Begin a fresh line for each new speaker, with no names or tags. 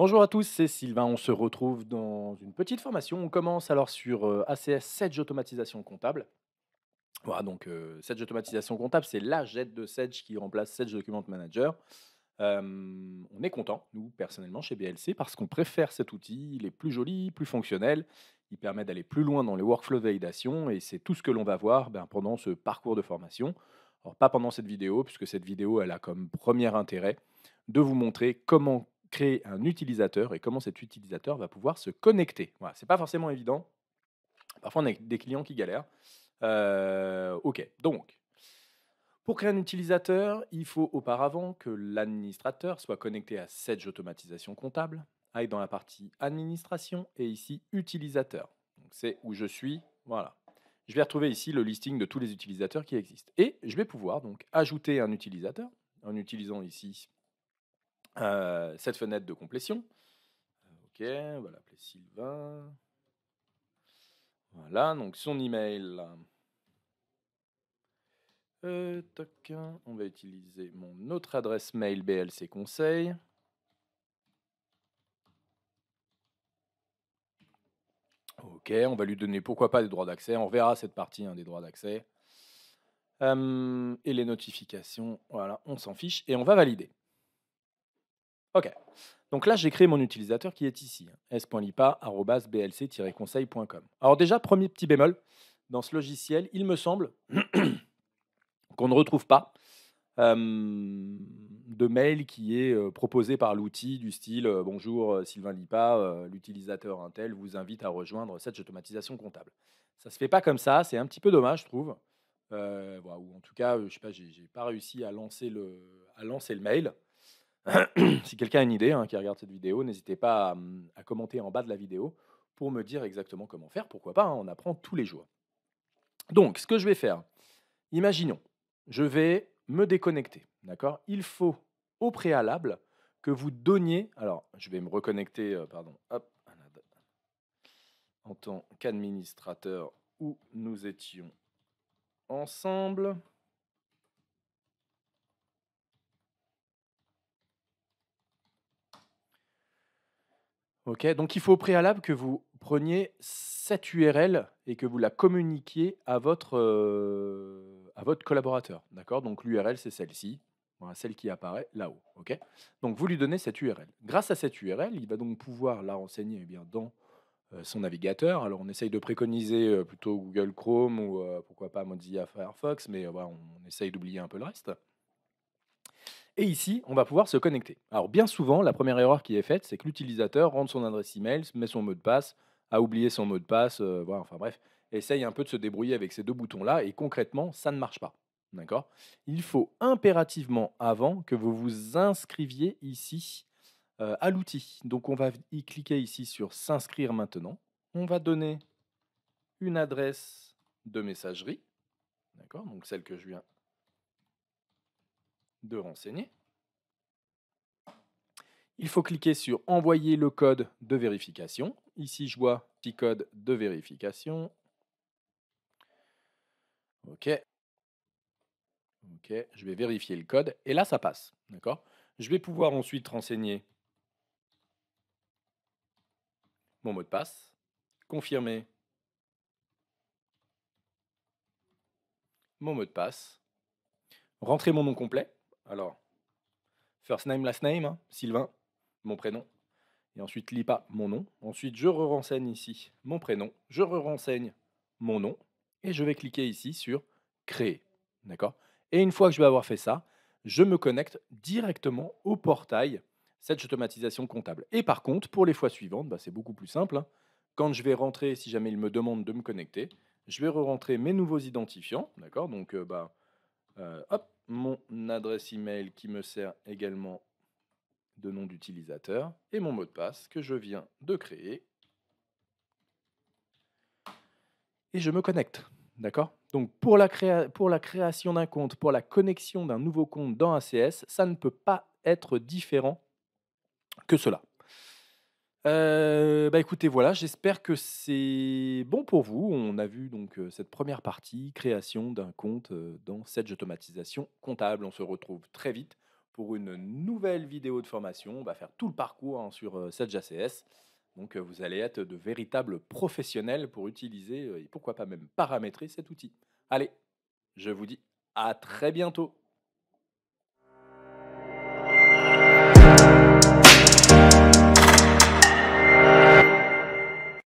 Bonjour à tous, c'est Sylvain. On se retrouve dans une petite formation. On commence alors sur ACS Sedge Automatisation Comptable. Voilà, donc Sedge Automatisation Comptable, c'est la jet de Sedge qui remplace Sedge Document Manager. On est content, nous, personnellement, chez BLC, parce qu'on préfère cet outil. Il est plus joli, plus fonctionnel. Il permet d'aller plus loin dans les workflows de validation et c'est tout ce que l'on va voir pendant ce parcours de formation. Alors, pas pendant cette vidéo, puisque cette vidéo, elle a comme premier intérêt de vous montrer comment créer un utilisateur et comment cet utilisateur va pouvoir se connecter. Voilà, c'est pas forcément évident. Parfois, on a des clients qui galèrent. Ok, donc pour créer un utilisateur, il faut auparavant que l'administrateur soit connecté à Sedge Automatisation Comptable, aille dans la partie Administration et ici Utilisateur. Donc c'est où je suis. Voilà. Je vais retrouver ici le listing de tous les utilisateurs qui existent. Et je vais pouvoir donc ajouter un utilisateur en utilisant ici cette fenêtre de complétion. Ok, on va l'appeler Sylvain. Voilà, donc son email. Toc, on va utiliser mon autre adresse mail BLC Conseil. Ok, on va lui donner pourquoi pas des droits d'accès. On verra cette partie des droits d'accès. Et les notifications, voilà, on s'en fiche et on va valider. Ok, donc là j'ai créé mon utilisateur qui est ici, s.lipa@blc-conseil.com. Alors déjà, premier petit bémol, dans ce logiciel, il me semble qu'on ne retrouve pas de mail qui est proposé par l'outil du style bonjour Sylvain Lipa, l'utilisateur Intel vous invite à rejoindre cette automatisation comptable. Ça se fait pas comme ça, c'est un petit peu dommage, je trouve. Voilà, ou en tout cas, je sais pas, j'ai pas réussi à lancer le mail. Si quelqu'un a une idée qui regarde cette vidéo, n'hésitez pas à commenter en bas de la vidéo pour me dire exactement comment faire. Pourquoi pas, on apprend tous les jours. Donc, ce que je vais faire, imaginons, je vais me déconnecter, d'accord? Il faut au préalable que vous donniez, alors je vais me reconnecter, pardon, hop, en tant qu'administrateur où nous étions ensemble. Ok, donc il faut au préalable que vous preniez cette URL et que vous la communiquiez à votre collaborateur, d'accord? Donc l'URL, c'est celle-ci, voilà, celle qui apparaît là-haut, ok? Donc vous lui donnez cette URL. Grâce à cette URL, il va donc pouvoir la renseigner bien, dans son navigateur. Alors on essaye de préconiser plutôt Google Chrome ou pourquoi pas Mozilla Firefox, mais voilà, on essaye d'oublier un peu le reste. Et ici, on va pouvoir se connecter. Alors bien souvent, la première erreur qui est faite, c'est que l'utilisateur rentre son adresse email, met son mot de passe, a oublié son mot de passe, voilà, enfin bref, essaye un peu de se débrouiller avec ces deux boutons-là, et concrètement, ça ne marche pas. D'accord? Il faut impérativement avant que vous vous inscriviez ici à l'outil. Donc on va y cliquer ici sur s'inscrire maintenant. On va donner une adresse de messagerie, d'accord? Donc celle que je viens de renseigner. Il faut cliquer sur envoyer le code de vérification. Ici, je vois petit code de vérification. OK, OK, je vais vérifier le code et là, ça passe. D'accord? Je vais pouvoir ensuite renseigner mon mot de passe, confirmer mon mot de passe, rentrer mon nom complet. Alors, first name, last name, Sylvain, mon prénom. Et ensuite, Lipa, mon nom. Ensuite, je re-renseigne ici mon prénom. Je re-renseigne mon nom. Et je vais cliquer ici sur créer. D'accord? Et une fois que je vais avoir fait ça, je me connecte directement au portail cette automatisation comptable. Et par contre, pour les fois suivantes, c'est beaucoup plus simple. Quand je vais rentrer, si jamais il me demande de me connecter, je vais re-rentrer mes nouveaux identifiants. D'accord? Donc, hop, mon adresse email qui me sert également de nom d'utilisateur et mon mot de passe que je viens de créer et je me connecte. D'accord? Donc pour la création d'un compte, pour la connexion d'un nouveau compte dans ACS, ça ne peut pas être différent que cela. Écoutez, voilà, j'espère que c'est bon pour vous. On a vu donc cette première partie, création d'un compte dans Sedge Automatisation Comptable. On se retrouve très vite pour une nouvelle vidéo de formation. On va faire tout le parcours hein, sur Sedge ACS. Donc, vous allez être de véritables professionnels pour utiliser et pourquoi pas même paramétrer cet outil. Allez, je vous dis à très bientôt.